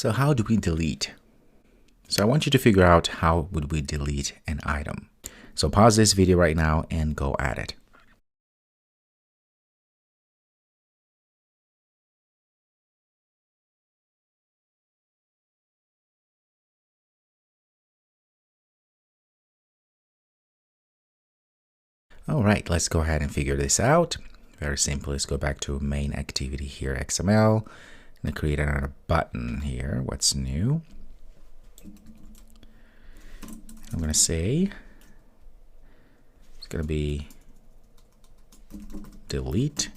So how do we delete? So I want you to figure out how would we delete an item. So pause this video right now and go at it. All right, let's go ahead and figure this out. Very simple. Let's go back to main activity here, XML, and create another button here. What's new? I'm going to say it's going to be delete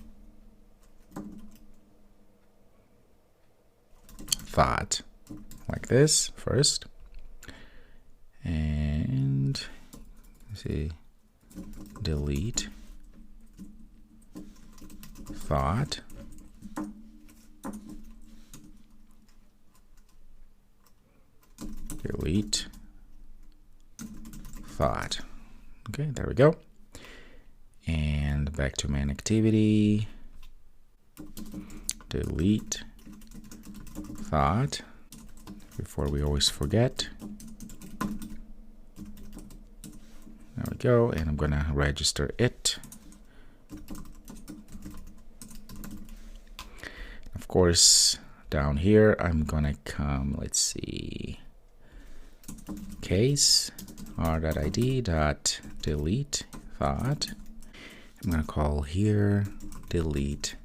thought, like this first. And let's see, delete thought delete thought. Okay, there we go. And back to main activity, delete thought, before we always forget. There we go, and I'm gonna register it. Of course, down here, I'm gonna come, let's see, case r.id.delete thought. I'm gonna call here delete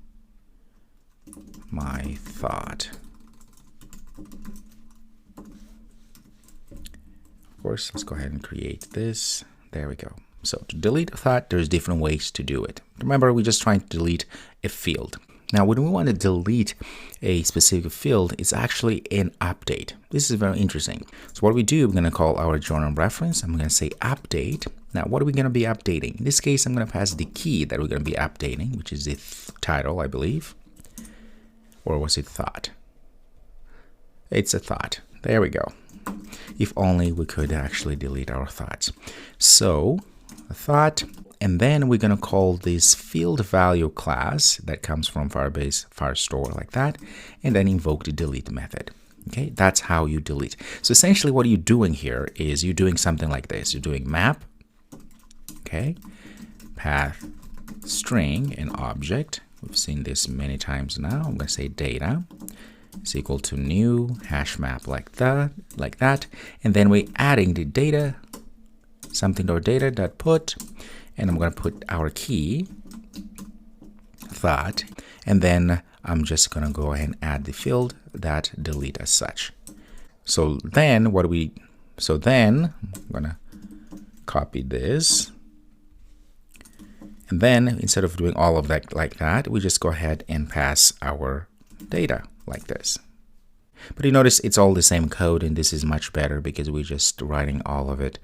my thought. Of course, let's go ahead and create this. There we go. So to delete a thought, there's different ways to do it. Remember, we're just trying to delete a field. Now, when we want to delete a specific field, it's actually an update. This is very interesting. So what we do, we're going to call our journal reference. I'm going to say update. Now, what are we going to be updating? In this case, I'm going to pass the key that we're going to be updating, which is the title, I believe. Or was it thought? It's a thought. There we go. If only we could actually delete our thoughts. So, a thought, and then we're going to call this field value class that comes from Firebase Firestore, like that, and then invoke the delete method. Okay, that's how you delete. So essentially what you're doing here is you're doing something like this. You're doing map, okay, path, string, and object. We've seen this many times now. I'm going to say data is equal to new hash map, like that, and then we're adding the data, something.data.put, and I'm going to put our key thought, and then I'm just going to go ahead and add the field that delete as such. So then I'm going to copy this, and then instead of doing all of that like that, we just go ahead and pass our data like this. But you notice it's all the same code, and this is much better because we're just writing all of it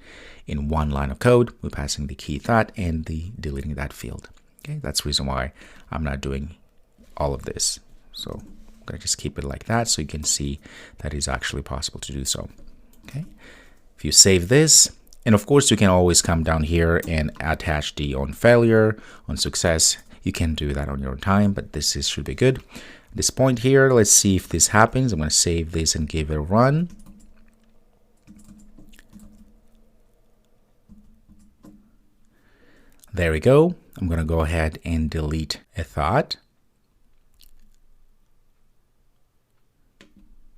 in one line of code. We're passing the key thought and the deleting that field. Okay, that's the reason why I'm not doing all of this. So I'm gonna just keep it like that so you can see that it's actually possible to do so. Okay, if you save this, and of course you can always come down here and attach the on failure, on success. You can do that on your own time, but this should be good. At this point here, let's see if this happens. I'm going to save this and give it a run. There we go. I'm going to go ahead and delete a thought.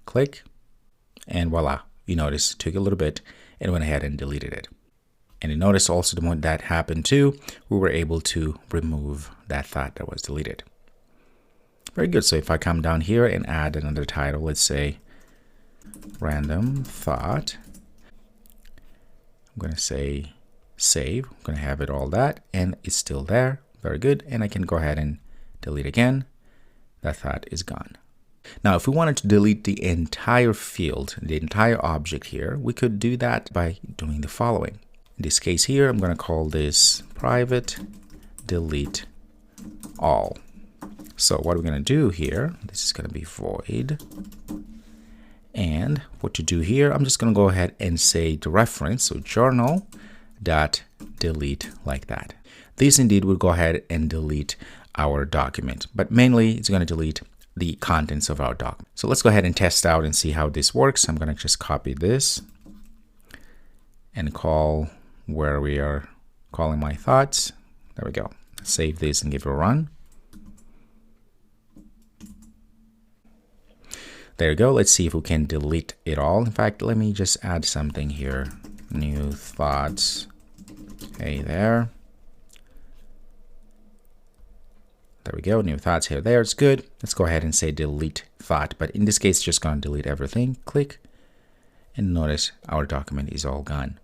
Click, and voila. You notice it took a little bit and went ahead and deleted it. And you notice also the moment that happened too, we were able to remove that thought that was deleted. Very good. So if I come down here and add another title, let's say random thought, I'm going to say save. I'm going to have it all that, and it's still there. Very good. And I can go ahead and delete again. That thought is gone. Now, if we wanted to delete the entire field, the entire object here, we could do that by doing the following. In this case here, I'm going to call this private delete all. So what we're going to do here, this is going to be void. And what to do here, I'm just going to go ahead and say the reference, so journal.delete, like that. This indeed will go ahead and delete our document, but mainly it's going to delete the contents of our document. So let's go ahead and test out and see how this works. I'm going to just copy this and call where we are calling my thoughts. There we go. Save this and give it a run. There you go. Let's see if we can delete it all. In fact, let me just add something here. New thoughts. Hey there. There we go. New thoughts here. There. It's good. Let's go ahead and say delete thought. But in this case, just going to delete everything. Click. And notice our document is all gone.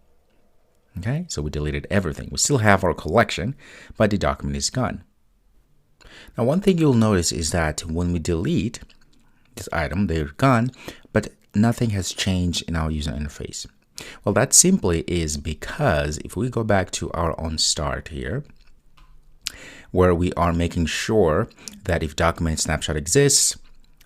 Okay, so we deleted everything. We still have our collection, but the document is gone. Now, one thing you'll notice is that when we delete this item, they're gone, but nothing has changed in our user interface. Well, that simply is because if we go back to our own start here, where we are making sure that if document snapshot exists,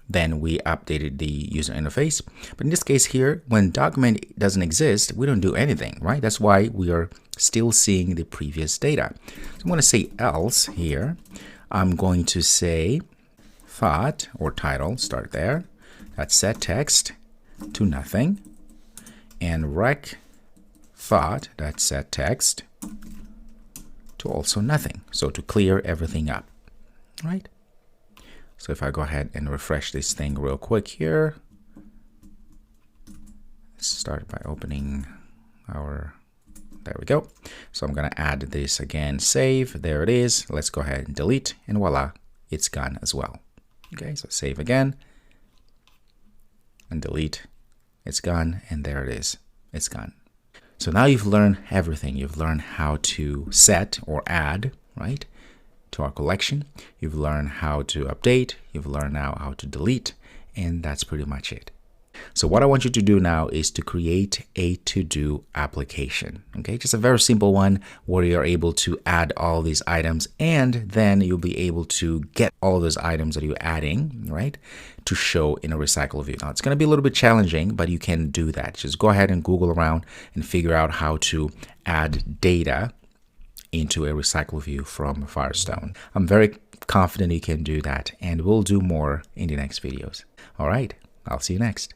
then we updated the user interface. But in this case here, when document doesn't exist, we don't do anything, right? That's why we are still seeing the previous data. So I'm going to say else here. I'm going to say thought or title, start there. That's set text to nothing. And rec thought, that's set text to also nothing. So to clear everything up, right? So if I go ahead and refresh this thing real quick here, let's start by opening our, there we go. So I'm going to add this again, save, there it is. Let's go ahead and delete, and voila, it's gone as well. Okay, so save again and delete, it's gone, and there it is, it's gone. So now you've learned everything. You've learned how to set or add, right, to our collection. You've learned how to update. You've learned now how to delete, and that's pretty much it. So what I want you to do now is to create a to-do application. Okay, just a very simple one where you're able to add all these items, and then you'll be able to get all those items that you're adding, right, to show in a recycle view. Now it's going to be a little bit challenging, but you can do that. Just go ahead and Google around and figure out how to add data into a recycle view from Firestore. I'm very confident you can do that, and we'll do more in the next videos. All right, I'll see you next.